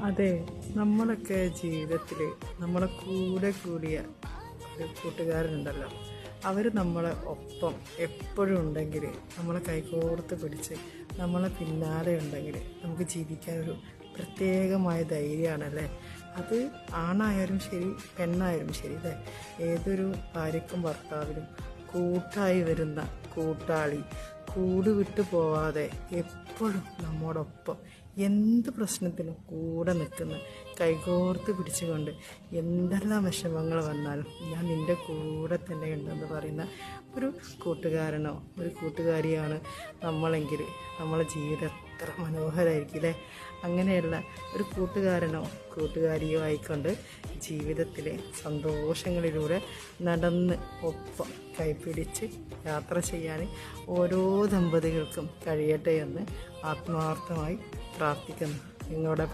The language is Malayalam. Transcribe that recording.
അതെ, നമ്മളൊക്കെ ജീവിതത്തിൽ നമ്മളെ കൂടെ കൂടിയ ഒരു കൂട്ടുകാരനുണ്ടല്ലോ. അവർ നമ്മളെ ഒപ്പം എപ്പോഴും ഉണ്ടെങ്കിൽ, നമ്മളെ കൈകോർത്ത് പിടിച്ച് നമ്മളെ പിന്നാലെ ഉണ്ടെങ്കിൽ നമുക്ക് ജീവിക്കാനൊരു പ്രത്യേകമായ ധൈര്യമാണല്ലേ. അത് ആണായാലും ശരി പെണ്ണായാലും ശരി അല്ലേ. ഏതൊരു ഭാര്യയ്ക്കും ഭർത്താവിനും കൂട്ടായി വരുന്ന കൂട്ടാളി, കൂട് വിട്ടു പോവാതെ എപ്പോഴും നമ്മോടൊപ്പം എന്ത് പ്രശ്നത്തിനും കൂടെ നിൽക്കുന്ന, കൈകോർത്ത് പിടിച്ചുകൊണ്ട് എന്തെല്ലാം വിഷമങ്ങൾ വന്നാലും ഞാൻ നിൻ്റെ കൂടെ തന്നെ ഉണ്ടെന്ന് പറയുന്ന ഒരു കൂട്ടുകാരനോ ഒരു കൂട്ടുകാരിയാണ് നമ്മളെങ്കിൽ നമ്മളെ ജീവിതം എത്ര മനോഹരമായിരിക്കും അല്ലേ. അങ്ങനെയുള്ള ഒരു കൂട്ടുകാരനോ കൂട്ടുകാരിയോ ആയിക്കൊണ്ട് ജീവിതത്തിലെ സന്തോഷങ്ങളിലൂടെ നടന്ന് ഒപ്പം കൈപിടിച്ച് യാത്ര ചെയ്യാൻ ഓരോ ദമ്പതികൾക്കും കഴിയട്ടെ എന്ന് ആത്മാർത്ഥമായി പ്രാർത്ഥിക്കുന്നു. നിങ്ങളുടെ